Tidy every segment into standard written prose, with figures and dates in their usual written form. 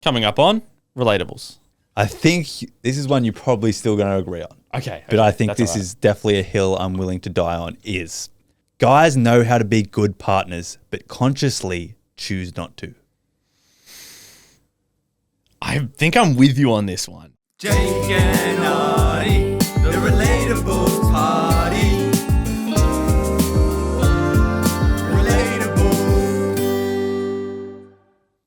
Coming up on Relatables. I think this is one you're probably still going to agree on. Okay. But I think this is definitely a hill I'm willing to die on is guys know how to be good partners, but consciously choose not to. I think I'm with you on this one. Jake and Artie, the Relatables party.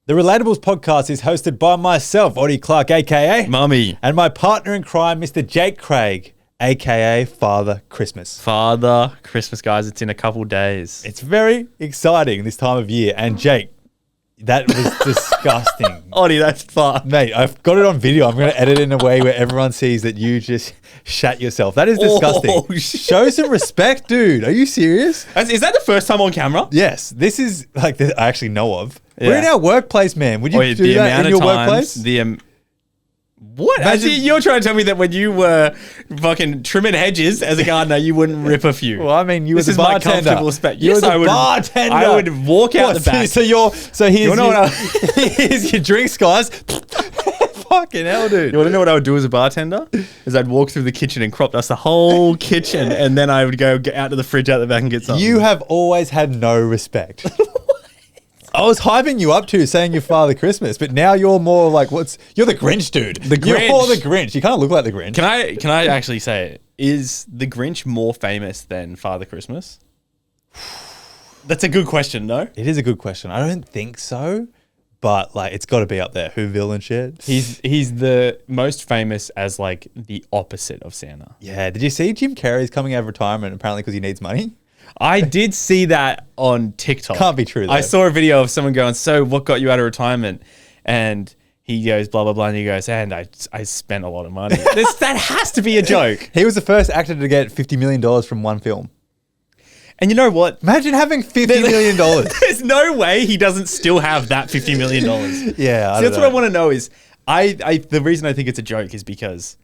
The Relatables podcast is hosted by myself, Audie Clark, a.k.a. Mummy. and my partner in crime, Mr. Jake Craig, a.k.a. Father Christmas. Father Christmas, guys. It's in a couple days. It's very exciting this time of year. And Jake, that was disgusting. Audie, that's fun. Mate, I've got it on video. I'm going to edit it in a way where everyone sees that you just shat yourself. That is disgusting. Oh, shit. Show some respect, dude. Are you serious? Is that the first time on camera? Yes. This is like I actually know of. Yeah. We're in our workplace, man. Would you do that in your workplace? What? Imagine- Actually, you're trying to tell me that when you were fucking trimming hedges as a gardener, you wouldn't rip a few. Well, I mean, you This was is a my bartender. comfortable space. You Yes, was a I would. bartender. I would walk out the back. So here's know your, what here's your drinks, guys. Fucking hell, dude. You want to know what I would do as a bartender? Is I'd walk through the kitchen and crop dust the whole kitchen, and then I would go get out to the fridge out the back and get something. You have always had no respect. I was hyping you up to saying you're Father Christmas, but now you're more like you're the Grinch, dude. You're Grinch. the Grinch. You kind of look like the Grinch. Can I actually say it? Is the Grinch more famous than Father Christmas? That's a good question, no? It is a good question. I don't think so, but like it's got to be up there. Whoville and shit. He's the most famous as like the opposite of Santa. Yeah. Did you see Jim Carrey's coming out of retirement apparently because he needs money? I did see that on TikTok. Can't be true, though. I saw a video of someone going, "So what got you out of retirement?" And he goes, "Blah blah blah," and he goes, "And I spent a lot of money." That has to be a joke. He was the first actor to get $50 million from one film. And you know what? Imagine having $50 million. There's no way he doesn't still have that $50 million. Yeah, That's what I want to know is, the reason I think it's a joke is because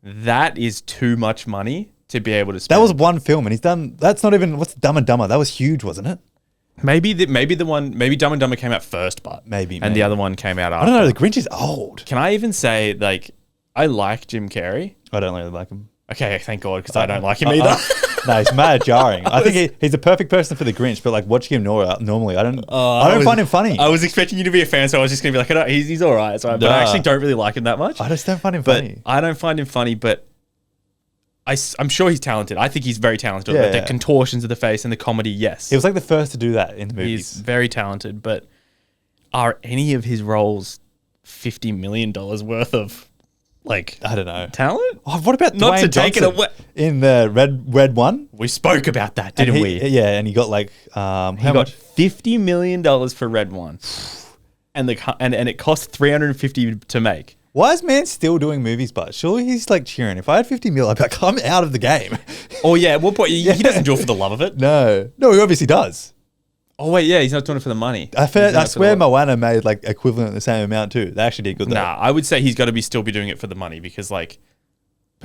that is too much money to be able to spend. That was one film, and he's done. That's not even. What's Dumb and Dumber? That was huge, wasn't it? maybe Dumb and Dumber came out first, but Maybe. the other one came out after. I don't know. The Grinch is old. Can I even say, like, I like Jim Carrey? I don't really like him. Okay, thank God, because I don't like him either. No, he's mad jarring. I think he's a perfect person for the Grinch, but like watching him normally, I don't find him funny. I was expecting you to be a fan, so I was just going to be like, he's all right. So, but I actually don't really like him that much. I just don't find him But funny. I don't find him funny, but I'm sure he's talented. I think he's very talented. Yeah, Like, yeah. the contortions of the face and the comedy, yes. He was like the first to do that in the He's movies. very talented, but are any of his roles $50 million worth of, like, I don't know. talent? Oh, what about Not Dwayne to take it Johnson away. in the red one? We spoke about that, didn't And we? Yeah, and he got like how He got much? $50 million for Red One, and it cost $350 to make. Why is man still doing movies? But surely he's like cheering. If I had 50 mil, I'd be like, I'm out of the game. Oh yeah, at one point he doesn't do it for the love of it. No, he obviously does. Oh wait, yeah, he's not doing it for the money. I He's doing it for swear the love. Moana made like equivalent the same amount too. They actually did good though. Nah, I would say he's got to still be doing it for the money because like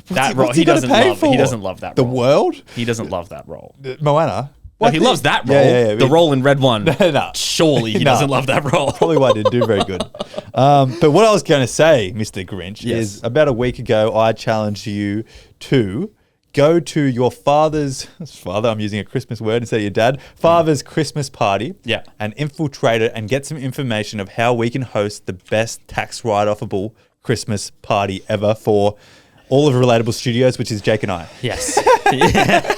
that What's role he he gotta doesn't pay love. for? He doesn't love that The role. world? He doesn't love that role. Moana? No, he loves that role. Yeah, the role in Red One. Nah. Surely he Nah. doesn't love that role. Probably why I didn't do very good. But what I was going to say, Mr. Grinch, Yes. is about a week ago, I challenged you to go to your father's, I'm using a Christmas word instead of your dad, father's Christmas party. Yeah. And infiltrate it and get some information of how we can host the best tax write-offable Christmas party ever for all of Relatable Studios, which is Jake and I. Yes. Yeah.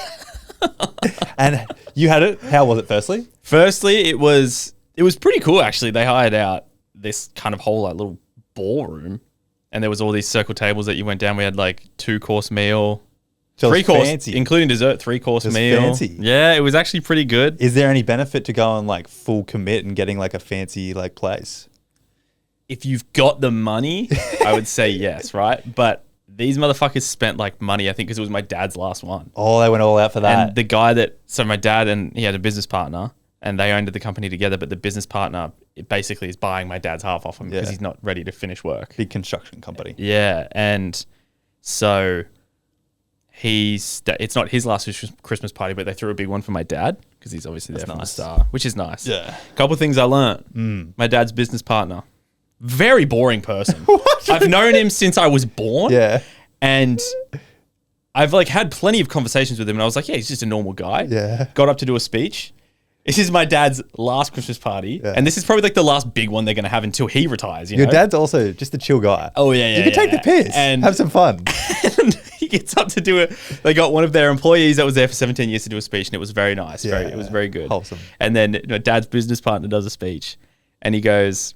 And you had it. How was it, firstly? Firstly, it was pretty cool actually. They hired out this kind of whole like little ballroom, and there was all these circle tables that you went down. We had like 2-course meal, So it's 3-course, fancy. including dessert, 3-course Just meal. fancy. Yeah, it was actually pretty good. Is there any benefit to going like full commit and getting like a fancy like place? If you've got the money, I would say yes, right? But these motherfuckers spent like money, I think, because it was my dad's last one. Oh, they went all out for that. And the guy so my dad and he had a business partner and they owned the company together, but the business partner it basically is buying my dad's half off him because Yeah. he's not ready to finish work. Big construction company. Yeah. And so it's not his last Christmas party, but they threw a big one for my dad because he's obviously there from the nice. start, which is nice. Yeah. A couple of things I learned. My dad's business partner very boring person. I've known him since I was born. Yeah. And I've like had plenty of conversations with him, and I was like, yeah, he's just a normal guy. Yeah. Got up to do a speech. This is my dad's last Christmas party, and this is probably like the last big one they're going to have until he retires. You Your know? dad's also just a chill guy. Oh yeah. You can take the piss and have some fun. and he gets up to do it. They got one of their employees that was there for 17 years to do a speech, and it was very nice. It was very good. Wholesome. And then my dad's business partner does a speech, and he goes,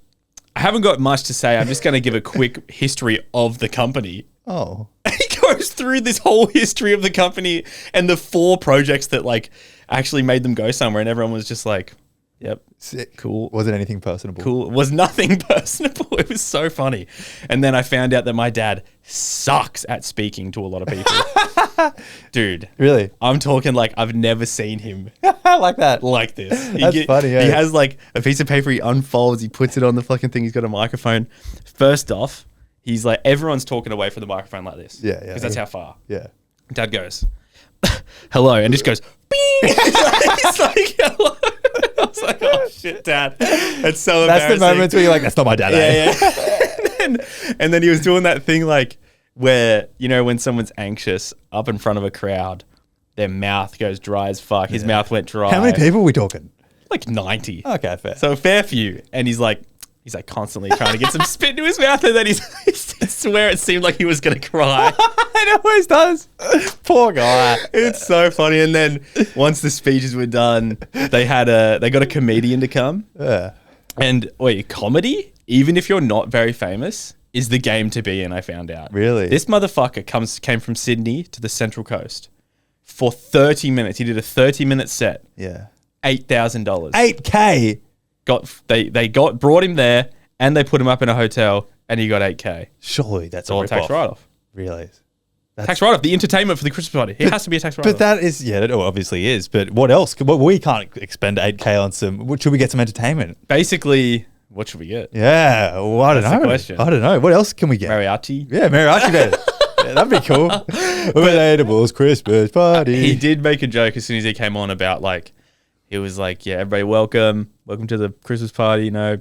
I haven't got much to say. I'm just going to give a quick history of the company. Oh. He goes through this whole history of the company and the 4 projects that like actually made them go somewhere, and everyone was just like, yep. Sick. Cool. Wasn't anything personable. Cool. It was nothing personable. It was so funny. And then I found out that my dad sucks at speaking to a lot of people. Dude. Really? I'm talking like I've never seen him Like that. like this. That's funny, yeah. He has like a piece of paper he unfolds, he puts it on the fucking thing, he's got a microphone. First off, he's like, everyone's talking away from the microphone like this. Yeah. Because that's how far. Yeah. Dad goes, hello, and just goes, bing. He's like, hello. I was like, oh shit, Dad. It's so That's embarrassing. the moments where you're like, that's not my dad. eh? Yeah. and then he was doing that thing like where, you know, when someone's anxious up in front of a crowd, their mouth goes dry as fuck. His mouth went dry. How many people are we talking? Like 90. Okay, fair. So a fair few. And he's like constantly trying to get some spit into his mouth, and then I swear it seemed like he was going to cry. It always does. Poor guy. It's so funny. And then once the speeches were done, they got a comedian to come. Yeah. And wait, comedy, even if you're not very famous, is the game to be in, I found out. Really? This motherfucker came from Sydney to the Central Coast for 30 minutes. He did a 30-minute set. Yeah. $8,000. 8K. They brought him there, and they put him up in a hotel, and he got 8K. Surely that's All a a tax rip-off. write-off. Really? Tax write-off. The entertainment for the Christmas party. It has to be a tax write-off. But that is, yeah, it obviously is. But what else? Well, we can't expend 8K on some. Should we get some entertainment? Basically, what should we get? Yeah. Well, I don't That's the know. question. I don't know. What else can we get? Mariachi. Yeah, mariachi band. Yeah, that'd be cool. Relatables Christmas party. He did make a joke as soon as he came on about like, he was like, yeah, everybody welcome to the Christmas party, you know,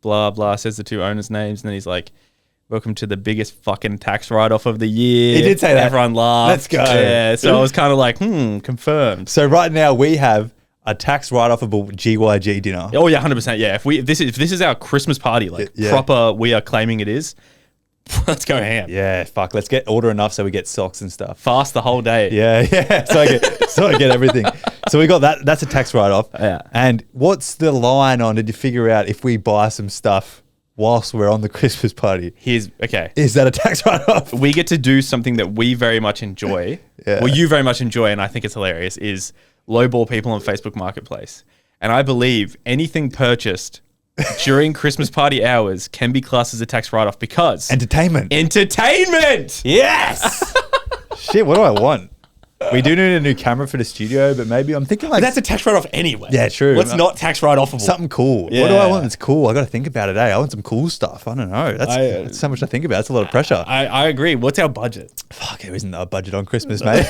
blah, blah, says the 2 owners' names. And then he's like, welcome to the biggest fucking tax write-off of the year. He did say that. Everyone laughed. Let's go. Yeah, so I was kind of like, confirmed. So right now we have a tax write-offable GYG dinner. Oh yeah, 100%. Yeah, if this is our Christmas party, like Yeah. proper, we are claiming it is. Let's go ham. Yeah, fuck. Let's order enough so we get socks and stuff. Fast the whole day. Yeah. So I get everything. So we got that. That's a tax write-off. Yeah. And what's the line on? Did you figure out if we buy some stuff whilst we're on the Christmas party? Okay. Is that a tax write-off? We get to do something that we very much enjoy. Yeah. Well, you very much enjoy, and I think it's hilarious, is lowball people on Facebook Marketplace. And I believe anything purchased during Christmas party hours can be classed as a tax write-off because... Entertainment. Yes! Shit, what do I want? We do need a new camera for the studio, but maybe I'm thinking like... But that's a tax write-off anyway. Yeah, true. What's not tax write-offable? something cool. What do Yeah. I want that's cool? I got to think about it, eh? I want some cool stuff. I don't know. That's so much to think about. That's a lot of pressure. I agree. What's our budget? Fuck, there isn't a budget on Christmas, mate.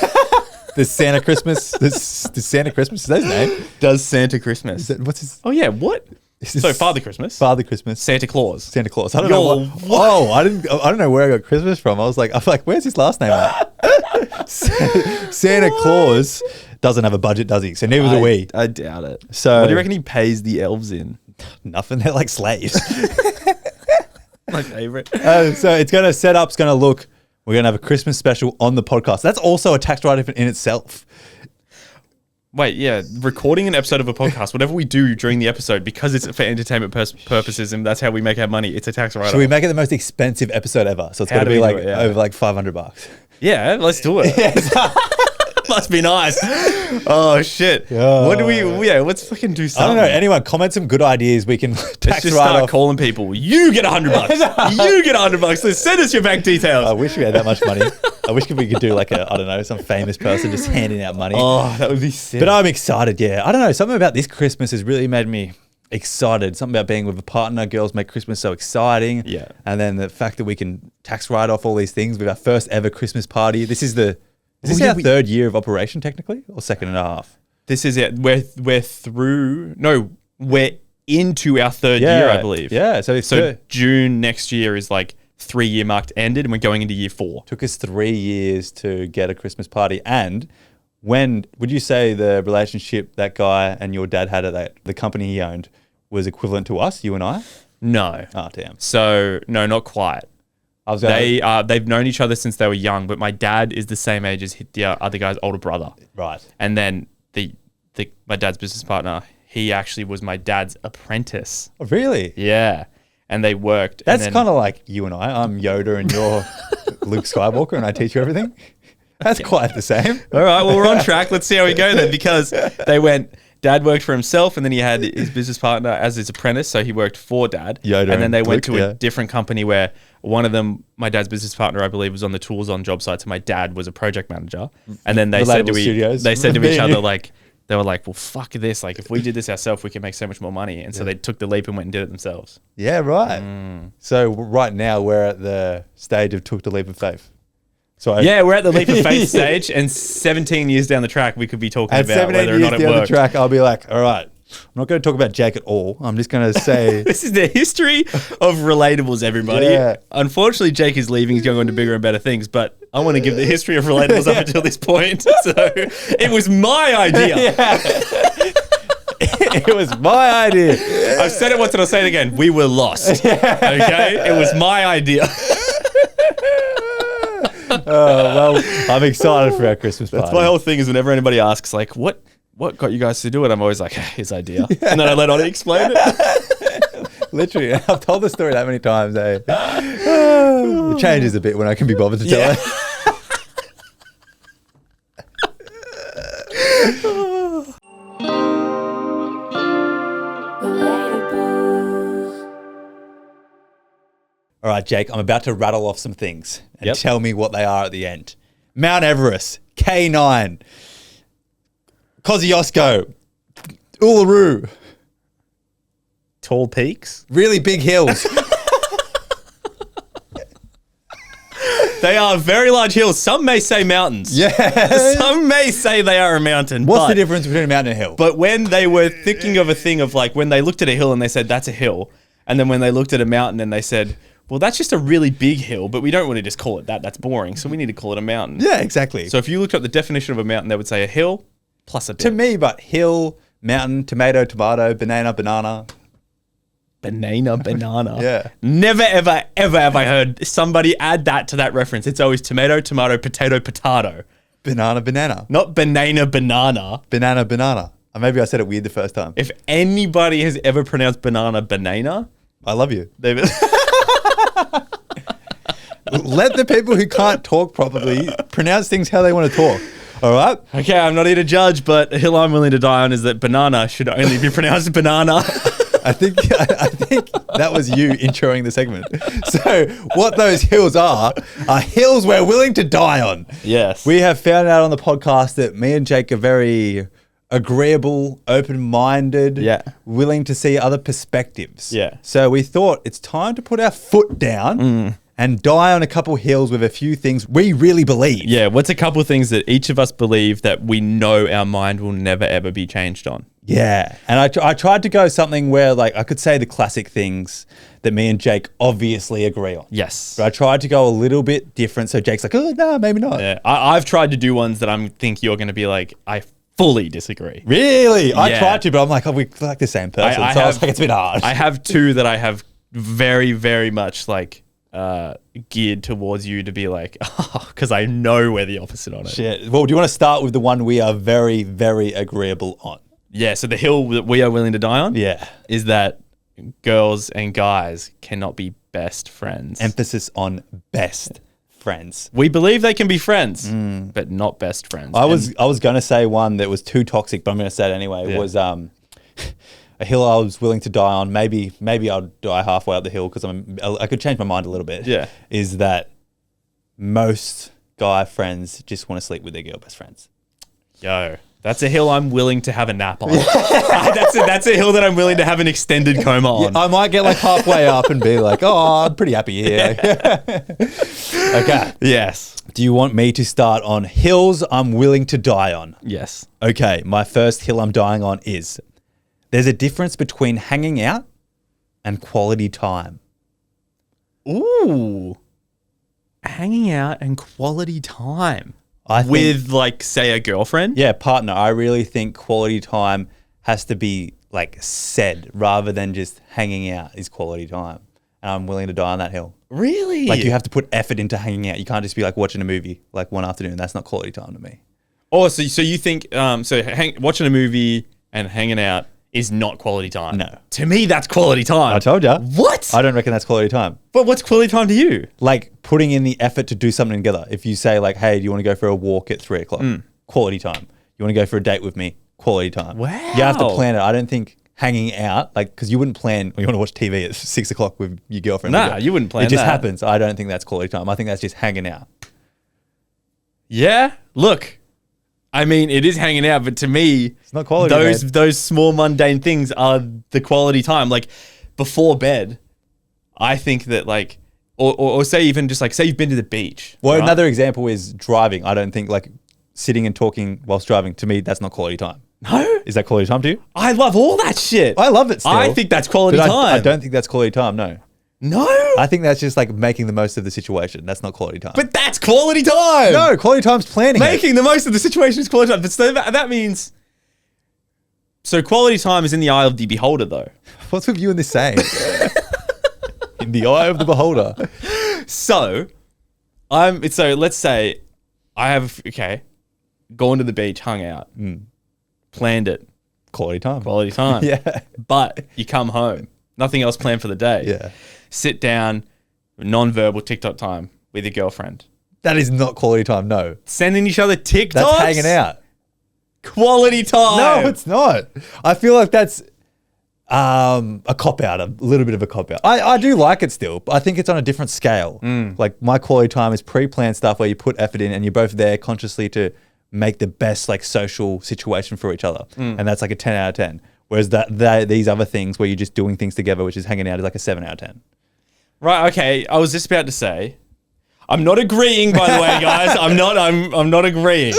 There's Santa Christmas. There's Santa Christmas. Is that his name? Does Santa Christmas? What's his... Oh, yeah. What? So Father Christmas. Father Christmas. Santa Claus. Santa Claus. I don't know what. Oh, I don't know where I got Christmas from. I'm like, where's his last name at? Santa Claus doesn't have a budget, does he? So neither do we. I doubt it. So What do you reckon he pays the elves in? Nothing. They're like slaves. My favorite. So it's going to setup's going to look. We're going to have a Christmas special on the podcast. That's also a tax write-off in itself. Wait, yeah, recording an episode of a podcast, whatever we do during the episode, because it's for entertainment purposes and that's how we make our money, it's a tax write-off. Should we make it the most expensive episode ever? So it's got to be like over like $500. Yeah, let's do it. Must be nice. Oh, shit. Yeah. What do we... Yeah, let's fucking do I something. don't know. Anyone comment some good ideas we can Let's tax just write start off. calling people. You get $100. You get $100. Let's send us your bank details. I wish we had that much money. I wish we could do like I don't know, some famous person just handing out money. Oh, that would be sick. But I'm excited, yeah. I don't know. Something about this Christmas has really made me excited. Something about being with a partner. Girls make Christmas so exciting. Yeah. And then the fact that we can tax write off all these things with our first ever Christmas party. This is our third year of operation technically, or second and a half? This is it. We're through. No, we're into our third year, I believe. Yeah. So June next year is like 3-year mark ended, and we're going into year 4. took us 3 years to get a Christmas party. And when would you say the relationship that guy and your dad had at the company he owned was equivalent to us, you and I? No. Oh, damn. So no, not quite. They've known each other since they were young, but my dad is the same age as the other guy's older brother. Right. And then my dad's business partner, he actually was my dad's apprentice. Oh, really? Yeah. And they worked. That's kind of like you and I. I'm Yoda and you're Luke Skywalker and I teach you everything. That's quite the same. All right, well, we're on track. Let's see how we go then, because they went, Dad worked for himself, and then he had his business partner as his apprentice, so he worked for Dad. Yoda and then they went Luke, to a different company where one of them, my dad's business partner, I believe, was on the tools on job sites, and my dad was a project manager. And then they said to each other, like, they were like, well, fuck this. Like, if we did this ourselves, we could make so much more money. And so they took the leap and went and did it themselves. Yeah, right. So right now we're at the stage of took the leap of faith. So yeah, we're at the leap of faith stage, and 17 years down the track, we could be talking about whether or not it worked. The track, I'll be like, all right, I'm not going to talk about Jake at all. I'm just going to say... This is the history of Relatables, everybody. Yeah. Unfortunately, Jake is leaving. He's going on to bigger and better things, but I want to give the history of Relatables up until this point. So it was my idea. It was my idea. I've said it once and I'll say it again. We were lost. Okay? It was my idea. Well, I'm excited for our Christmas party. That's my whole thing is whenever anybody asks, like, what got you guys to do it? I'm always like, his idea. And then I let Ollie explain it. Literally. I've told the story that many times. It changes a bit when I can be bothered to tell it. All right, Jake, I'm about to rattle off some things and tell me what they are at the end. Mount Everest, K9, Kosciuszko, Uluru. Tall peaks? Really big hills. They are very large hills. Some may say mountains. Yeah. Some may say they are a mountain. What's the difference between a mountain and a hill? But when they were thinking of a thing of like, when they looked at a hill and they said, that's a hill. And then when they looked at a mountain and they said, well, that's just a really big hill, but we don't want to just call it that. That's boring. So we need to call it a mountain. Yeah, exactly. So if you looked up the definition of a mountain, they would say a hill plus a dip. To me, but hill, mountain, tomato, banana. Banana. Yeah. Never, ever, ever have I heard somebody add that to that reference. It's always tomato, potato. Banana. Not banana. Banana. Maybe I said it weird the first time. If anybody has ever pronounced banana, I love you. David. Let the people who can't talk properly pronounce things how they want to talk. All right? Okay, I'm not here to judge, but the hill I'm willing to die on is that banana should only be pronounced banana. I think that was you introing the segment. So what those hills are hills we're willing to die on. Yes. We have found out on the podcast that me and Jake are very agreeable, open-minded, willing to see other perspectives. Yeah. So we thought it's time to put our foot down and die on a couple hills with a few things we really believe. Yeah, what's a couple of things that each of us believe that we know our mind will never, ever be changed on? Yeah. And I tried to go something where like I could say the classic things that me and Jake obviously agree on. Yes. But I tried to go a little bit different. So Jake's like, oh, no, maybe not. Yeah. I've tried to do ones that I think you're going to be like, I fully disagree. Really? Yeah. I tried to, but I'm like, we like the same person. I was like, it's a bit hard. I have two that I have very, very much like geared towards you to be like, because I know we're the opposite on it. Shit. Well, do you want to start with the one we are very, very agreeable on? Yeah. So the hill that we are willing to die on is that girls and guys cannot be best friends. Emphasis on best friends. We believe they can be friends, but not best friends. I was going to say one that was too toxic, but I'm going to say it anyway. It was a hill I was willing to die on. Maybe I'll die halfway up the hill because I could change my mind a little bit. Yeah. Is that most guy friends just want to sleep with their girl best friends? Yo, that's a hill I'm willing to have a nap on. That's a hill that I'm willing to have an extended coma on. Yeah, I might get like halfway up and be like, oh, I'm pretty happy here. Okay. Yes. Do you want me to start on hills I'm willing to die on? Yes. Okay. My first hill I'm dying on is There's a difference between hanging out and quality time. Ooh. Hanging out and quality time. I think, With, like, say, a girlfriend? yeah, partner. I really think quality time has to be like said rather than just hanging out is quality time. And I'm willing to die on that hill. Really? Like you have to put effort into hanging out. You can't just be like watching a movie like one afternoon. That's not quality time to me. Oh, so you think watching a movie and hanging out is not quality time? No. To me, that's quality time. I told ya. What? I don't reckon that's quality time. But what's quality time to you? Like putting in the effort to do something together. If you say like, hey, do you want to go for a walk at 3 o'clock? Quality time. You want to go for a date with me? Quality time. Wow. You have to plan it. I don't think hanging out, like, because you wouldn't plan, or you want to watch TV at 6 o'clock with your girlfriend. Nah, you wouldn't plan It just that. happens. I don't think that's quality time. I think that's just hanging out. Yeah. Look, I mean, it is hanging out, but to me, It's not quality, those small mundane things are the quality time. Like before bed, I think that like, or say even just like, say you've been to the beach. Well, right? another example is driving. I don't think like sitting and talking whilst driving, to me, that's not quality time. No, Is that quality time to you? I love all that shit. I love it still. I think that's quality but time. I don't think that's quality time, no. No, I think that's just like making the most of the situation. That's not quality time. but that's quality time. no, quality time's planning it. Making the most of the situation is quality time. But so that means, so quality time is in the eye of the beholder, though. What's with you and this saying? In the eye of the beholder. So, let's say I have gone to the beach, hung out, planned it, Quality time. quality time. Yeah. But you come home, nothing else planned for the day. Yeah. Sit down, non-verbal TikTok time with your girlfriend. That is not quality time, no. Sending each other TikToks. That's hanging out. Quality time. No, it's not. I feel like that's a cop-out, a little bit of a cop-out. I do like it still, but I think it's on a different scale. Like my quality time is pre-planned stuff where you put effort in and you're both there consciously to make the best like social situation for each other. And that's like a 10 out of 10. Whereas these other things where you're just doing things together, which is hanging out, is like a 7 out of 10. Right, okay. I was just about to say, I'm not agreeing, by the way, guys. I'm not agreeing.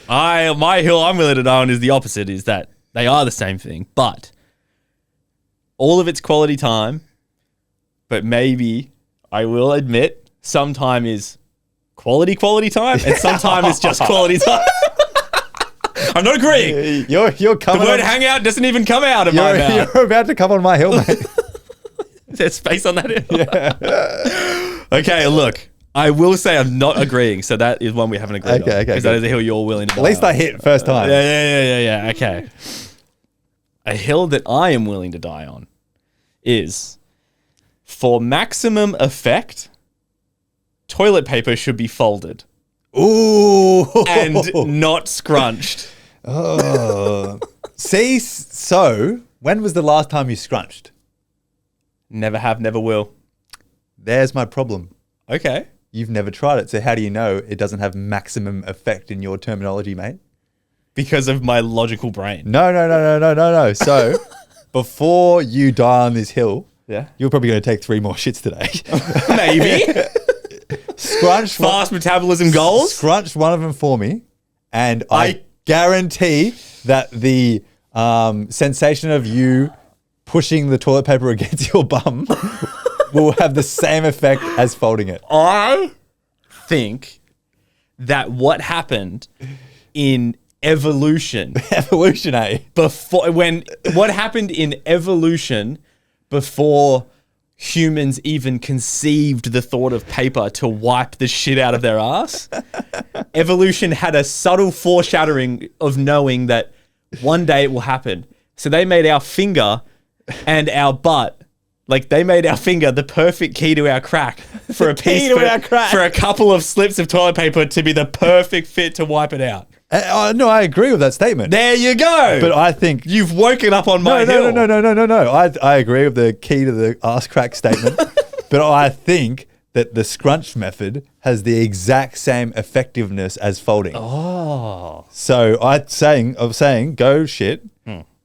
My hill I'm willing to die on is the opposite, is that they are the same thing, but all of it's quality time, but maybe I will admit sometime is quality time and sometime it's just quality time. I'm not agreeing. You're The coming word on, hangout doesn't even come out of my mouth. you're about to come on my hill, mate. There's space on that hill. Okay, look. I will say I'm not agreeing, so that is one we haven't agreed on. Okay, Because that is a hill you're willing to die At least on. I hit first time. Yeah. Okay. A hill that I am willing to die on is, for maximum effect, toilet paper should be folded Ooh. and not scrunched. Oh. See, so when was the last time you scrunched? Never have, never will. There's my problem. Okay. You've never tried it. So how do you know it doesn't have maximum effect in your terminology, mate? Because of my logical brain. No. So before you die on this hill, Yeah. you're probably going to take 3 more shits today. Maybe. Scrunch Fast metabolism goals. Scrunch one of them for me, and I guarantee that the sensation of you pushing the toilet paper against your bum will have the same effect as folding it. I think that what happened in evolution Evolution, eh? what happened in evolution before humans even conceived the thought of paper to wipe the shit out of their ass, evolution had a subtle foreshadowing of knowing that one day it will happen. So they made our finger and our butt, like they made our finger the perfect key to our crack for a piece for a couple of slips of toilet paper to be the perfect fit to wipe it out. No, I agree with that statement. There you go. But I think You've woken up on my hill. No. I agree with the key to the ass crack statement. But I think that the scrunch method has the exact same effectiveness as folding. Oh. So I'm saying, go shit,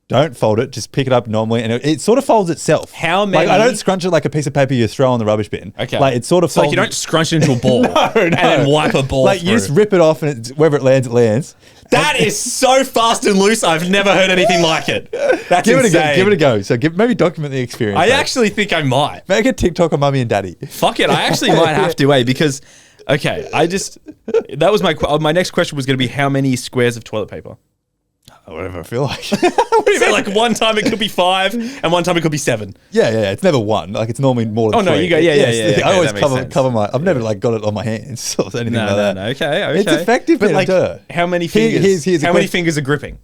Don't fold it. Just pick it up normally, and it sort of folds itself. How Like, many- I don't scrunch it like a piece of paper you throw in the rubbish bin. Okay. Like, it sort of So folds. like you don't scrunch it into a ball and then wipe a ball Like, through. you just rip it off, and wherever it lands, it lands. That is so fast and loose. I've never heard anything like it. That's Give it a go. insane. Give it a go. So maybe document the experience. I mate. actually think I might. Make a TikTok of mummy and daddy. Fuck it. I actually might have to, because, okay, that was my next question was going to be how many squares of toilet paper? Whatever I feel like. What do you mean? Like one time it could be 5 and one time it could be 7. Yeah. It's never one. Like, it's normally more than Oh, no, three. you go, yeah. I always that makes sense. cover my. I've never like got it on my hands or anything like that. No. Okay. It's effective, But man, like, duh. how many Here- fingers? here's a how many question. fingers are gripping?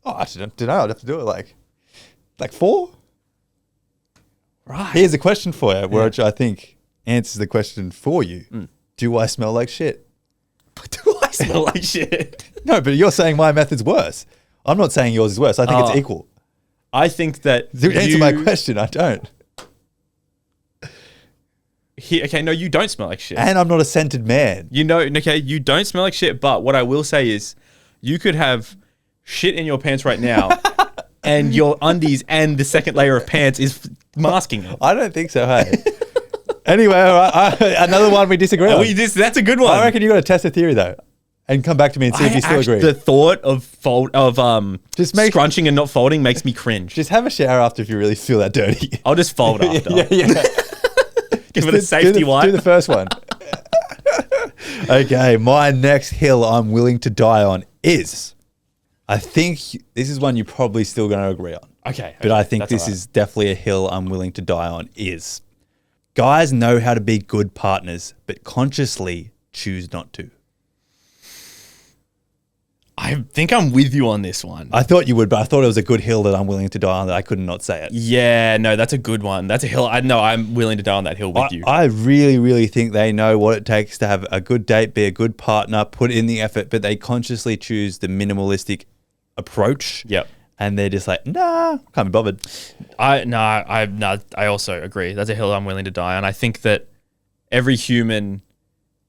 Oh, I don't know. I'd have to do it like 4. Right. Here's a question for you, which I think answers the question for you. Do I smell like shit? Do I smell like shit? No, but you're saying my method's worse. I'm not saying yours is worse. I think it's equal. I think that To answer my question, I don't. Okay, no, you don't smell like shit. And I'm not a scented man. You know, okay, you don't smell like shit, but what I will say is you could have shit in your pants right now and your undies and the second layer of pants is masking it. I don't think so, hey. Anyway, all right, another one we disagree on. That's a good one. I reckon you got to test the theory, though. And come back to me and see if you still agree. The thought of Just make- scrunching and not folding makes me cringe. Just have a shower after if you really feel that dirty. I'll just fold after. yeah. Give it a safety wipe. Do the first one. Okay, my next hill I'm willing to die on is, I think this is one you're probably still going to agree on. Okay. But I think that's this all right. is definitely a hill I'm willing to die on is, guys know how to be good partners, but consciously choose not to. I think I'm with you on this one. I thought you would, but I thought it was a good hill that I'm willing to die on that I could not say it. Yeah, no, that's a good one. That's a hill. I know I'm willing to die on that hill with you. I really, really think they know what it takes to have a good date, be a good partner, put in the effort, but they consciously choose the minimalistic approach. Yep. And they're just like, nah, can't be bothered. I also agree. That's a hill I'm willing to die on. I think that every human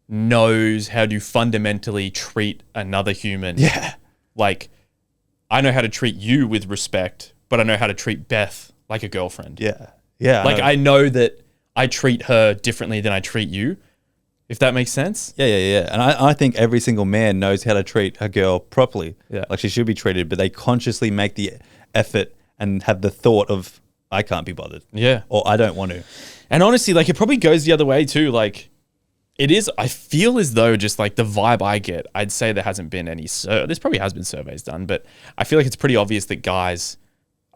knows how to fundamentally treat another human. Yeah. Like, I know how to treat you with respect, but I know how to treat Beth like a girlfriend. Yeah. Yeah. Like, I know that I treat her differently than I treat you, if that makes sense. Yeah. And I think every single man knows how to treat a girl properly. Yeah. Like she should be treated, but they consciously make the effort and have the thought of, I can't be bothered. Yeah. Or I don't want to. And honestly, like, it probably goes the other way too. Like, it is, I feel as though just like the vibe I get, I'd say there hasn't been any, this probably has been surveys done, but I feel like it's pretty obvious that guys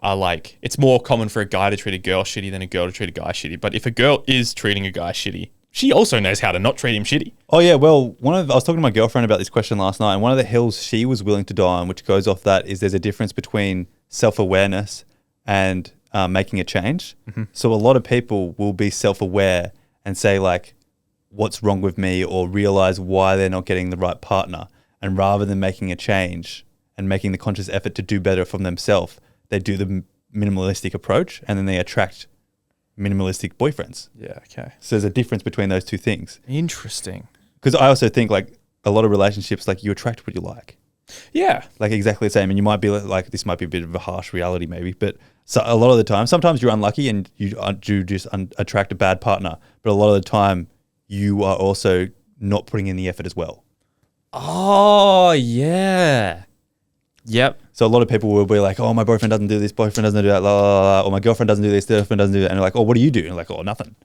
are like, it's more common for a guy to treat a girl shitty than a girl to treat a guy shitty. But if a girl is treating a guy shitty, she also knows how to not treat him shitty. Oh yeah, well, I was talking to my girlfriend about this question last night, and one of the hills she was willing to die on, which goes off that, is there's a difference between self-awareness and making a change. Mm-hmm. So a lot of people will be self-aware and say like, what's wrong with me, or realize why they're not getting the right partner. And rather than making a change and making the conscious effort to do better from themselves, they do the minimalistic approach, and then they attract minimalistic boyfriends. Yeah, okay. So there's a difference between those two things. Interesting. Because I also think like a lot of relationships, like you attract what you like. Yeah. Like exactly the same. And you might be like, this might be a bit of a harsh reality maybe, but so a lot of the time, sometimes you're unlucky and you do just attract a bad partner. But a lot of the time you are also not putting in the effort as well. Oh, yeah. Yep. So a lot of people will be like, oh, my boyfriend doesn't do this, boyfriend doesn't do that, la, la, la, or my girlfriend doesn't do this, girlfriend doesn't do that. And they're like, oh, what do you do? And they're like, oh, nothing.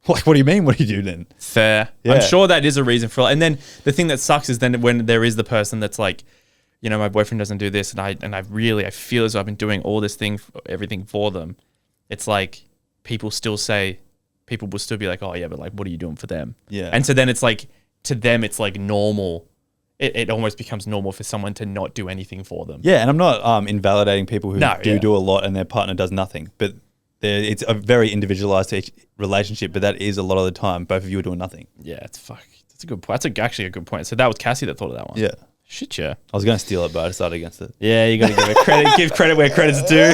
Like, what do you mean? What do you do then? Fair. Yeah. I'm sure that is a reason for it. And then the thing that sucks is then when there is the person that's like, you know, my boyfriend doesn't do this, and I feel as though I've been doing all this thing, everything for them. It's like people will still be like, oh yeah, but like, what are you doing for them? Yeah. And so then it's like, to them, it's like normal. It almost becomes normal for someone to not do anything for them. Yeah, and I'm not invalidating people who do a lot and their partner does nothing, but it's a very individualized relationship, but that is a lot of the time both of you are doing nothing. Yeah, that's a good point. That's actually a good point. So that was Cassie that thought of that one. Yeah. Shit, yeah. I was going to steal it, but I decided against it. Yeah, you got to give it credit. Give credit where credit's due.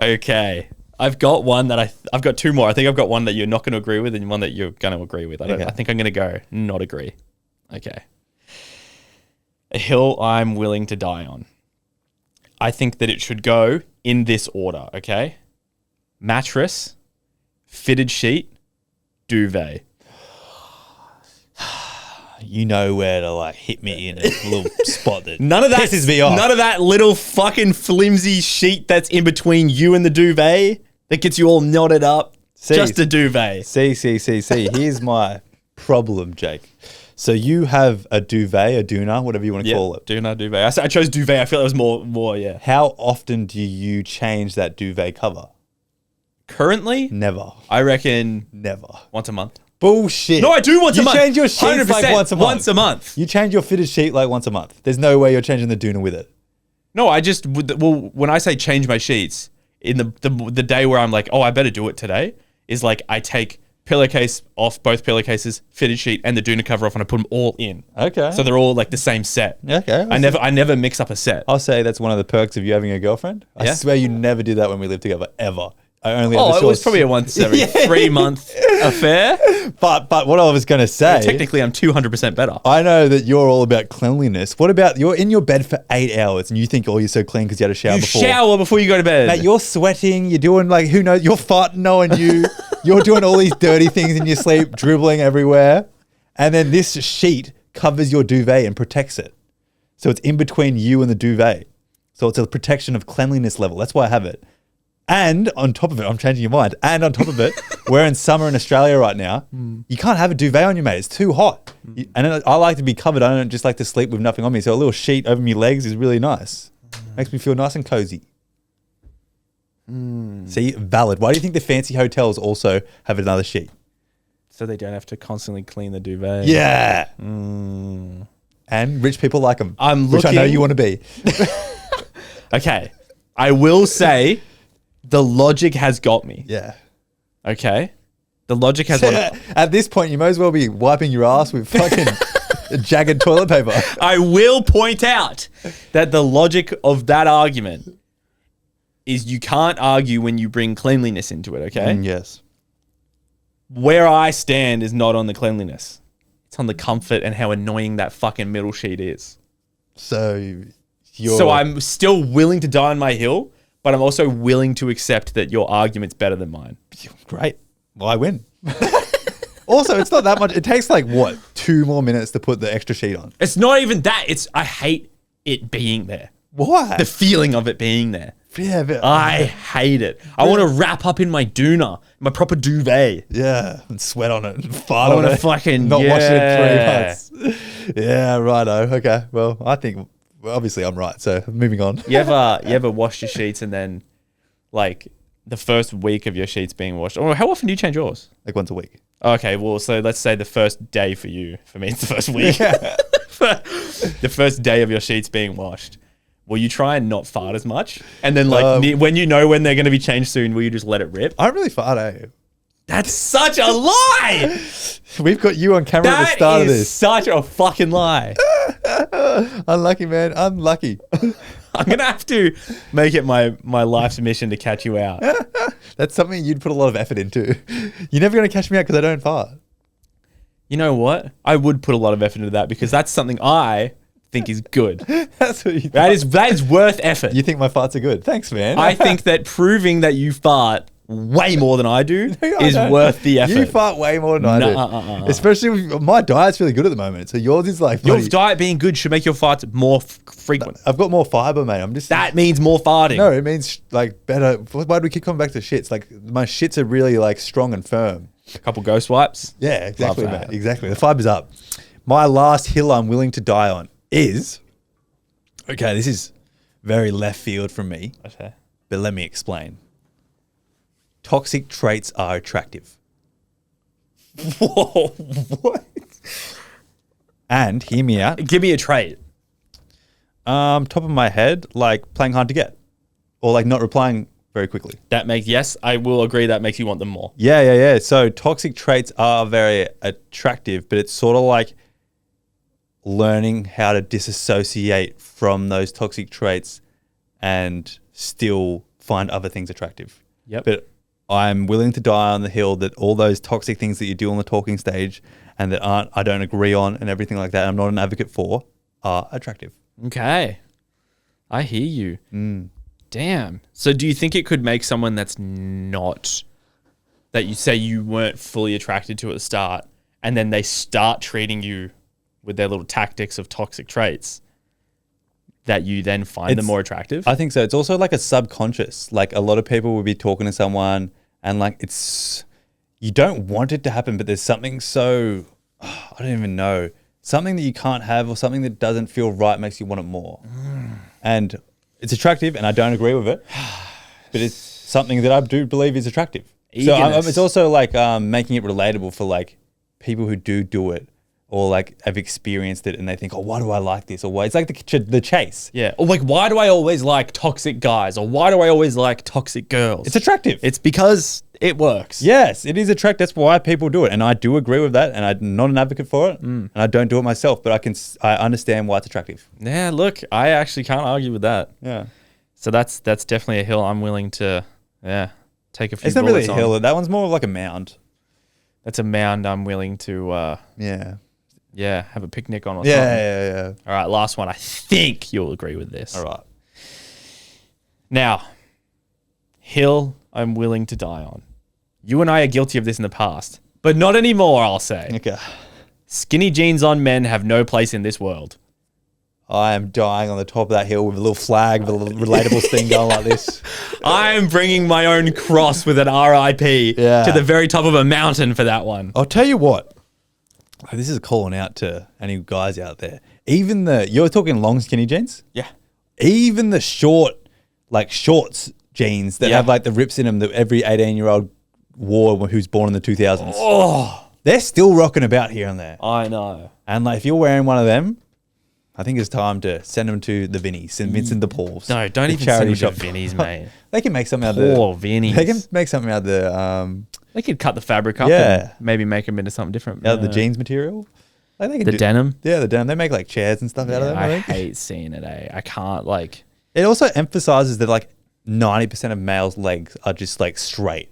Okay. I've got one that I've got two more. I think I've got one that you're not going to agree with and one that you're going to agree with. I think I'm going to go not agree. Okay. A hill I'm willing to die on. I think that it should go in this order, okay? Mattress, fitted sheet, duvet. You know where to like hit me in a little spot that None of that pisses me off. None of that little fucking flimsy sheet that's in between you and the duvet that gets you all knotted up. Just a duvet. See. Here's my problem, Jake. So you have a duvet, a doona, whatever you want to call it. Doona, duvet. I chose duvet. I feel that was more, yeah. How often do you change that duvet cover? Currently, Never. I reckon Never. once a month. Bullshit. No, I do once a month. You change your sheets like 100% once a month. Once a month. You change your fitted sheet like once a month. There's no way you're changing the doona with it. No, I just, when I say change my sheets, in the day where I'm like, oh, I better do it today, is like I take pillowcase off, both pillowcases, fitted sheet, and the doona cover off, and I put them all in. Okay. So they're all like the same set. Okay. I never mix up a set. I'll say that's one of the perks of you having a girlfriend. I Yeah? swear you never did that when we lived together, ever. I only Oh, ever it saw was probably a once every 3 month affair. But what I was going to say, Technically, I'm 200% better. I know that you're all about cleanliness. What about you're in your bed for 8 hours and you think, oh, you're so clean because you had a shower You before. shower before you go to bed. Mate, you're sweating. You're doing like, who knows? You're farting knowing you. You're doing all these dirty things in your sleep, dribbling everywhere. And then this sheet covers your duvet and protects it. So it's in between you and the duvet. So it's a protection of cleanliness level. That's why I have it. And on top of it, I'm changing your mind. And on top of it, we're in summer in Australia right now. You can't have a duvet on you, mate. It's too hot. And I like to be covered. I don't just like to sleep with nothing on me. So a little sheet over my legs is really nice. Makes me feel nice and cozy. See, valid. Why do you think the fancy hotels also have another sheet? So they don't have to constantly clean the duvet. Yeah. And rich people like them. Which I know you want to be. Okay. I will say the logic has got me. Yeah. Okay. The logic has got At this point, you might as well be wiping your ass with fucking jagged toilet paper. I will point out that the logic of that argument is you can't argue when you bring cleanliness into it, okay? Yes. Where I stand is not on the cleanliness. It's on the comfort and how annoying that fucking middle sheet is. So I'm still willing to die on my hill, but I'm also willing to accept that your argument's better than mine. Great. Well, I win. Also, it's not that much. It takes like, what, 2 more minutes to put the extra sheet on? It's not even that. I hate it being there. Why? The feeling of it being there. Yeah, but I hate it. I want to wrap up in my doona, my proper duvet. yeah, and sweat on it and fart I on want to it. fucking Not wash it in 3 months. Yeah, righto. Okay. Well, I think obviously I'm right. So moving on. You ever washed your sheets and then like the first week of your sheets being washed? Or how often do you change yours? Like once a week. Okay, well, so let's say the first day for you. For me, it's the first week. The first day of your sheets being washed. Will you try and not fart as much? And then when you know when they're going to be changed soon, will you just let it rip? I don't really fart, eh? That's such a lie! We've got you on camera at the start of That is this. such a fucking lie. Unlucky, man. Unlucky. I'm going to have to make it my life's mission to catch you out. That's something you'd put a lot of effort into. You're never going to catch me out because I don't fart. You know what? I would put a lot of effort into that because that's something I think is good. That's what you That is worth effort. You think my farts are good? Thanks, man. I think that proving that you fart way more than I do I is don't. worth the effort. You fart way more than I do. Especially with, my diet's really good at the moment. So yours is like... Your bloody- diet being good should make your farts more frequent. I've got more fiber, mate. I'm just... That means more farting. No, it means like better... Why do we keep coming back to shits? Like my shits are really like strong and firm. A couple ghost wipes. Yeah, exactly, Love mate. that. Exactly. The fiber's up. My last hill I'm willing to die on is... Okay, this is very left field from me, Okay. but let me explain. Toxic traits are attractive. Whoa, what? And hear me out. Give me a trait. Top of my head, like playing hard to get. Or like not replying very quickly. Yes, I will agree that makes you want them more. Yeah. So toxic traits are very attractive, but it's sort of like learning how to disassociate from those toxic traits and still find other things attractive. Yep. But I'm willing to die on the hill that all those toxic things that you do on the talking stage and that I don't agree on and everything like that, I'm not an advocate for, are attractive. Okay. I hear you. Damn. So do you think it could make someone that's not, that you say you weren't fully attracted to at the start, and then they start treating you with their little tactics of toxic traits, that you then find them more attractive? I think so. It's also like a subconscious. Like a lot of people will be talking to someone and like you don't want it to happen, but there's something so, I don't even know, something that you can't have or something that doesn't feel right makes you want it more. And it's attractive and I don't agree with it, but it's something that I do believe is attractive. Eagerness. So it's also like making it relatable for like people who do it or like have experienced it and they think, oh, why do I like this? Or why? It's like the chase. Yeah. Or like, why do I always like toxic guys? Or why do I always like toxic girls? It's attractive. It's because it works. Yes, it is attractive. That's why people do it. And I do agree with that. And I'm not an advocate for it. And I don't do it myself, but I understand why it's attractive. Yeah, look, I actually can't argue with that. Yeah. So that's definitely a hill I'm willing to, take a few It's not really bullets a on. hill. That one's more of like a mound. That's a mound I'm willing to, Yeah. have a picnic on or Yeah, something. yeah. All right, last one. I think you'll agree with this. All right. Now, hill I'm willing to die on. You and I are guilty of this in the past, but not anymore, I'll say. Okay. Skinny jeans on men have no place in this world. I am dying on the top of that hill with a little flag, with a little relatables thing going like this. I am bringing my own cross with an RIP to the very top of a mountain for that one. I'll tell you what. This is calling out to any guys out there. Even you're talking long skinny jeans? Yeah. Even the shorts jeans that have like the rips in them that every 18-year-old wore who's born in the 2000s. Oh, They're still rocking about here and there. I know. And like if you're wearing one of them, I think it's time to send them to the Vinnies and Vincent de Paul's. No, don't the even charity send them shop. to Vinnies, mate. They can make something out of the... Poor Vinnies. They can make something out of the... They could cut the fabric up Yeah. and maybe make them into something different. out of the jeans material. Like they can The denim. Yeah, the denim. They make like chairs and stuff out of them. I I think. hate seeing it, I can't, like... It also emphasizes that like 90% of males' legs are just like straight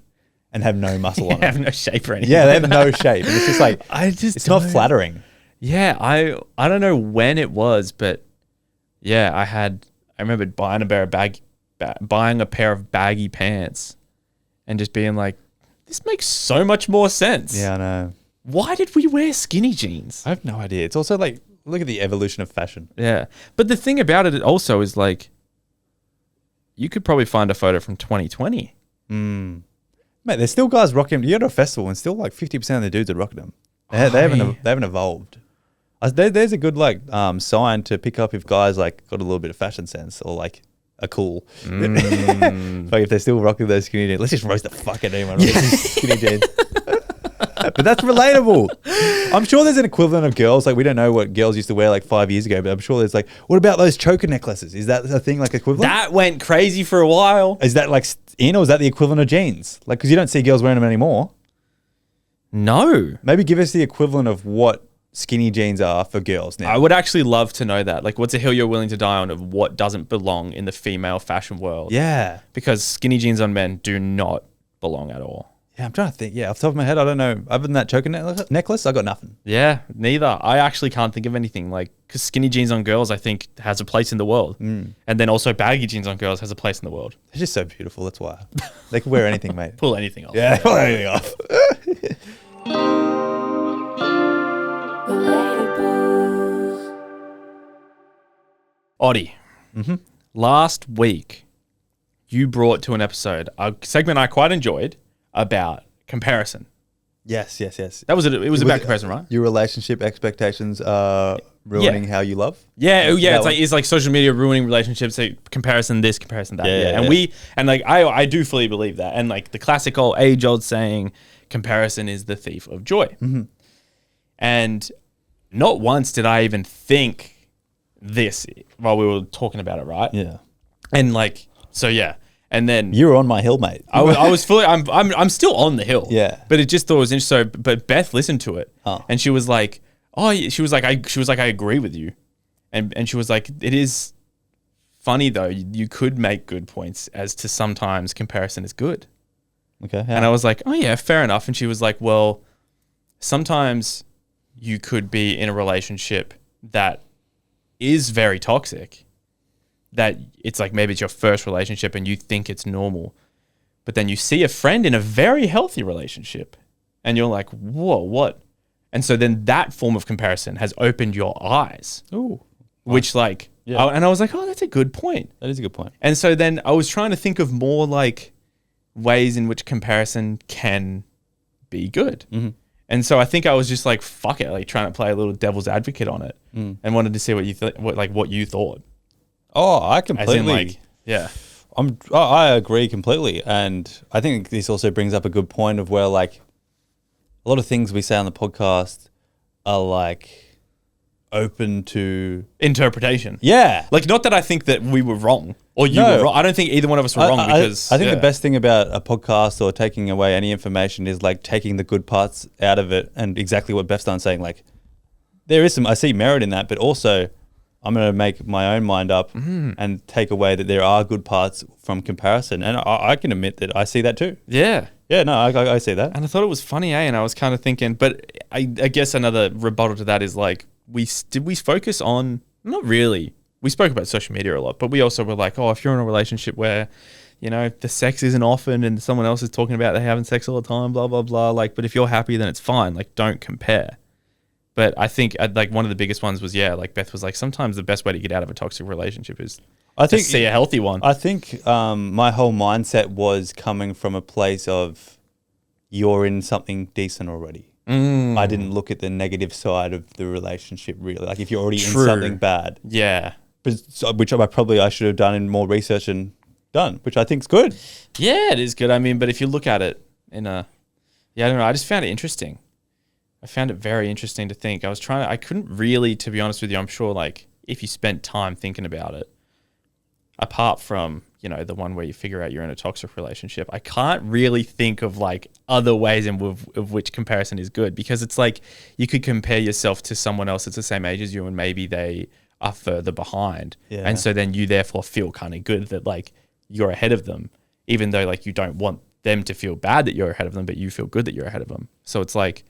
and have no muscle on They have them. no shape or anything. Yeah, they have no shape. And it's just like it's not don't- flattering. Yeah, I don't know when it was, but yeah, I remember buying a pair of baggy pants and just being like, this makes so much more sense. Yeah, I know. Why did we wear skinny jeans? I have no idea. It's also like look at the evolution of fashion. Yeah. But the thing about it also is like, you could probably find a photo from 2020. Mate, there's still guys rocking them. You go to a festival and still like 50% of the dudes are rocking them. They haven't evolved. There's a good like sign to pick up if guys like got a little bit of fashion sense or like are cool. Like if they're still rocking those skinny jeans, let's just roast the fuck out of anyone with skinny jeans. But that's relatable. I'm sure there's an equivalent of girls. Like we don't know what girls used to wear like 5 years ago, but I'm sure there's like, what about those choker necklaces? Is that a thing like equivalent? That went crazy for a while. Is that like in or is that the equivalent of jeans? Like, because you don't see girls wearing them anymore. No. Maybe give us the equivalent of what skinny jeans are for girls now. I would actually love to know that. Like, what's a hill you're willing to die on of what doesn't belong in the female fashion world? Yeah. Because skinny jeans on men do not belong at all. Yeah, I'm trying to think. Yeah, off the top of my head, I don't know. Other than that choker necklace, I got nothing. Yeah, neither. I actually can't think of anything. Like, because skinny jeans on girls, I think, has a place in the world. And then also baggy jeans on girls has a place in the world. They're just so beautiful. That's why. They can wear anything, mate. Pull anything off. Yeah, pull anything off. Oddie, last week, you brought to an episode a segment I quite enjoyed about comparison. Yes. That was it. It was about comparison, right? Your relationship expectations are ruining how you love. Yeah, That it's like social media ruining relationships. Like comparison this, comparison that. Yeah, And yeah. I do fully believe that. And like the classic age old saying, comparison is the thief of joy. And not once did I even think this while we were talking about it, right? Yeah. And like, so yeah. And then You were on my hill, mate. I was fully. I'm still on the hill. Yeah. But it just thought it was interesting. So, but Beth listened to it, Oh. and she was like, she was like, I agree with you, and she was like, it is funny though. You could make good points as to sometimes comparison is good. Okay. And I was like, oh yeah, fair enough. And she was like, well, sometimes you could be in a relationship that is very toxic, that it's like maybe it's your first relationship and you think it's normal, but then you see a friend in a very healthy relationship and you're like, whoa, what? And so then that form of comparison has opened your eyes. Ooh. Which like, and I was like, oh, that's a good point. That is a good point. And so then I was trying to think of more like ways in which comparison can be good. Mm-hmm. And so I think I was just like, fuck it, like trying to play a little devil's advocate on it and wanted to see what you what you thought. Oh, I completely. As in like, yeah. I agree completely. And I think this also brings up a good point of where like a lot of things we say on the podcast are like open to interpretation. Yeah. Like, not that I think that we were wrong or you were wrong. I don't think either one of us were wrong because I think the best thing about a podcast or taking away any information is like taking the good parts out of it, and exactly what Beth's done, saying like there is some, I see merit in that, but also I'm going to make my own mind up and take away that there are good parts from comparison. And I can admit that I see that too. Yeah. Yeah, no, I see that. And I thought it was funny, And I was kind of thinking, but I guess another rebuttal to that is like, did we focus on, not really. We spoke about social media a lot, but we also were like, oh, if you're in a relationship where, you know, the sex isn't often and someone else is talking about they're having sex all the time, blah, blah, blah. Like, but if you're happy, then it's fine. Like, don't compare. But I think like one of the biggest ones was, like Beth was like, sometimes the best way to get out of a toxic relationship is to see a healthy one. I think my whole mindset was coming from a place of you're in something decent already. I didn't look at the negative side of the relationship really. Like if you're already in something bad. Yeah. Which I should have done in more research and done, which I think is good. Yeah, it is good. I mean, but if you look at it in I don't know. I just found it interesting. I found it very interesting to think. I couldn't really, to be honest with you, I'm sure like if you spent time thinking about it, apart from, you know, the one where you figure out you're in a toxic relationship, I can't really think of like other ways of which comparison is good, because it's like you could compare yourself to someone else that's the same age as you and maybe they are further behind. Yeah. And so then you therefore feel kind of good that like you're ahead of them, even though like you don't want them to feel bad that you're ahead of them, but you feel good that you're ahead of them. So it's like,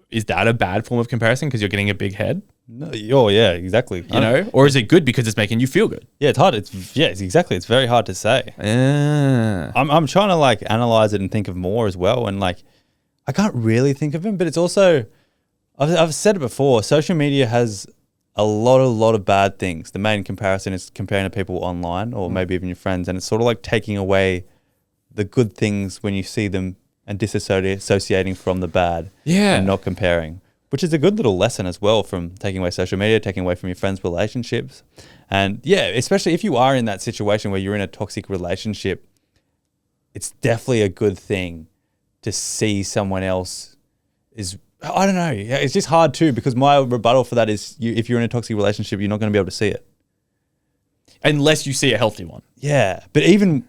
is that a bad form of comparison because you're getting a big head? No, oh yeah, exactly. You know, or is it good because it's making you feel good? Yeah, it's hard. It's exactly. It's very hard to say. I'm trying to like analyze it and think of more as well, and like I can't really think of them, but it's also I've said it before. Social media has a lot of bad things. The main comparison is comparing to people online or maybe even your friends, and it's sort of like taking away the good things when you see them and disassociating from the bad. Yeah. And not comparing, which is a good little lesson as well from taking away social media, taking away from your friends' relationships. And yeah, especially if you are in that situation where you're in a toxic relationship, it's definitely a good thing to see someone else is, I don't know. Yeah, it's just hard too, because my rebuttal for that is if you're in a toxic relationship, you're not going to be able to see it. Unless you see a healthy one. Yeah. But even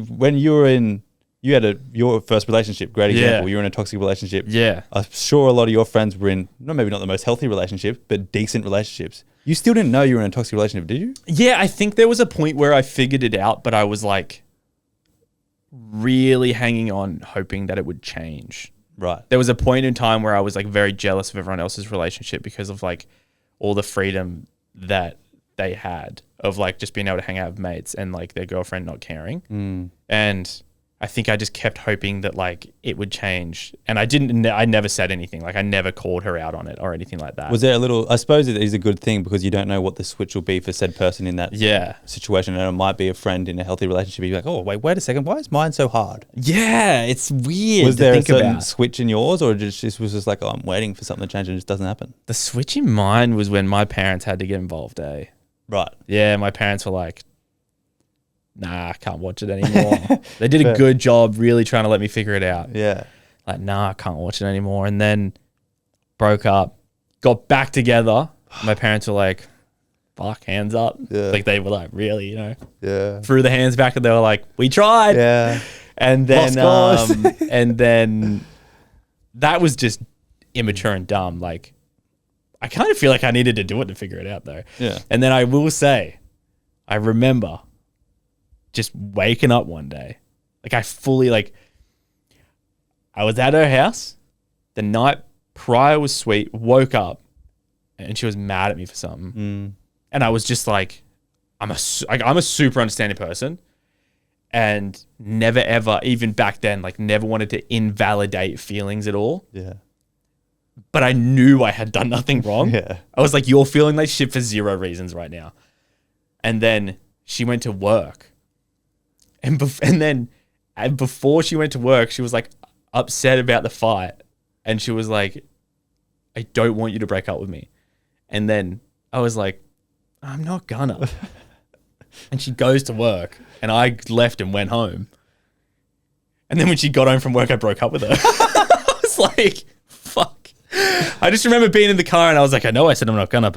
when you had your first relationship, great example. You were in a toxic relationship. Yeah. I'm sure a lot of your friends were in, maybe not the most healthy relationships, but decent relationships. You still didn't know you were in a toxic relationship, did you? Yeah, I think there was a point where I figured it out, but I was like really hanging on, hoping that it would change. Right. There was a point in time where I was like very jealous of everyone else's relationship because of like all the freedom that they had of like just being able to hang out with mates and like their girlfriend not caring. And I think I just kept hoping that like it would change, and I never said anything. Like I never called her out on it or anything like that. Was there I suppose it is a good thing because you don't know what the switch will be for said person in that situation, and it might be a friend in a healthy relationship. You're like, oh wait a second, why is mine so hard? Yeah, it's weird. Was there a certain switch in yours, or just was just like, oh, I'm waiting for something to change and it just doesn't happen? The switch in mine was when my parents had to get involved. Right. Yeah, my parents were like, nah, I can't watch it anymore. They did a good job really trying to let me figure it out. Yeah. Like, nah, I can't watch it anymore. And then broke up, got back together. My parents were like, fuck, hands up. Yeah. Like they were like, really, you know? Yeah. Threw the hands back and they were like, we tried. Yeah. And then, and then that was just immature and dumb. Like, I kind of feel like I needed to do it to figure it out though. Yeah. And then I will say, I remember just waking up one day, like I fully I was at her house. The night prior was sweet. Woke up, and she was mad at me for something, and I was just like, I'm a super understanding person, and never ever, even back then, like never wanted to invalidate feelings at all. Yeah. But I knew I had done nothing wrong. Yeah. I was like, you're feeling like shit for 0 reasons right now. And then she went to work. And before she went to work, she was like upset about the fight. And she was like, I don't want you to break up with me. And then I was like, I'm not gonna. And she goes to work, and I left and went home. And then when she got home from work, I broke up with her. I was like, fuck. I just remember being in the car, and I was like, I know I said I'm not gonna,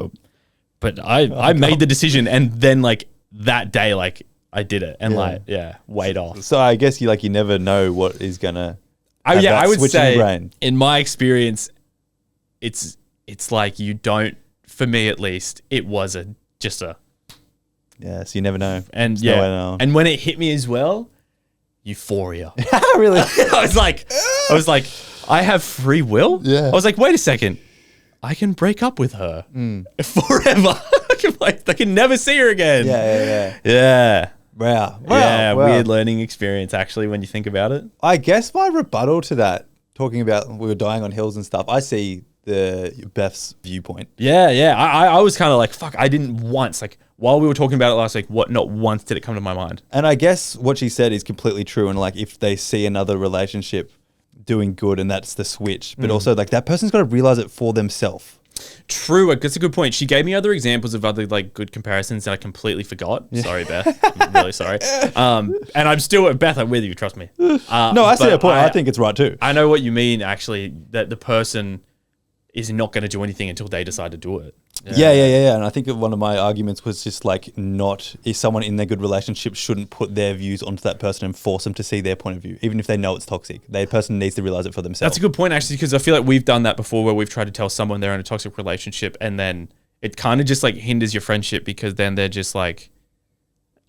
but I made the decision. And then like that day, like I did it, and weighed off. So I guess you never know what is gonna. I would say brain. In my experience, it's like you don't. For me, at least, it was just a. Yeah, so you never know. And There's no way to know. and when it hit me as well, euphoria. Really? I was like, I have free will. Yeah. I was like, wait a second, I can break up with her forever. I can never see her again. Yeah. Wow. Weird learning experience actually when you think about it. I guess my rebuttal to that, talking about we were dying on hills and stuff, I see Beth's viewpoint. Yeah. I was kind of like, fuck, I didn't once, like while we were talking about it last week, not once did it come to my mind. And I guess what she said is completely true. And like, if they see another relationship doing good and that's the switch, but also like that person's got to realize it for themselves. True, that's a good point. She gave me other examples of other like good comparisons that I completely forgot. Yeah. Sorry, Beth. I'm really sorry. And I'm still Beth. I'm with you. Trust me. No, I see your point. I think it's right too. I know what you mean. Actually, that the person is not going to do anything until they decide to do it. Yeah. And I think one of my arguments was just like, if someone in their good relationship shouldn't put their views onto that person and force them to see their point of view, even if they know it's toxic. That person needs to realize it for themselves. That's a good point, actually, because I feel like we've done that before where we've tried to tell someone they're in a toxic relationship and then it kind of just like hinders your friendship because then they're just like,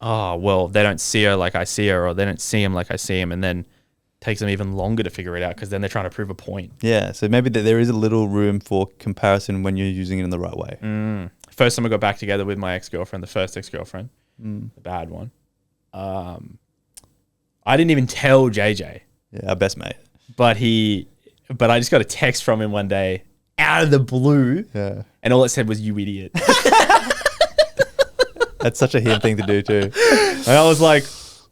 oh, well, they don't see her like I see her or they don't see him like I see him. And then takes them even longer to figure it out because then they're trying to prove a point. Yeah, so maybe there is a little room for comparison when you're using it in the right way. First time I got back together with my ex-girlfriend, the first ex-girlfriend, the bad one, I didn't even tell JJ. Yeah, our best mate. But I just got a text from him one day out of the blue, and all it said was, "You idiot." That's such a him thing to do too. And I was like,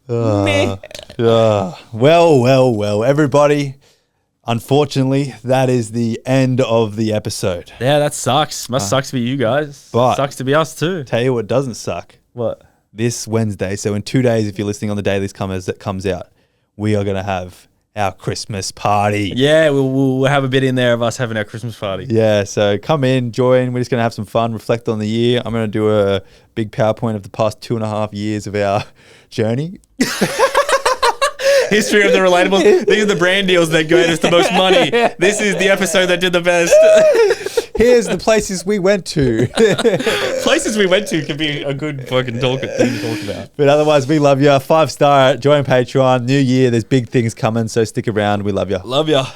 meh. Well, everybody. Unfortunately, that is the end of the episode. Yeah, that sucks. Sucks to be you guys. But sucks to be us too. Tell you what doesn't suck. What? This Wednesday, so in 2 days, if you're listening on the day this comes out, we are going to have our Christmas party. Yeah, we'll have a bit in there of us having our Christmas party. Yeah, so come in, join. We're just going to have some fun, reflect on the year. I'm going to do a big PowerPoint of the past 2.5 years of our journey. History of the Relatables. These are the brand deals that gave us the most money. This is the episode that did the best. Here's the places we went to. Places we went to could be a good fucking thing to talk about. But otherwise, we love you. 5-star, join Patreon. New year, there's big things coming, so stick around. We love you. Love ya.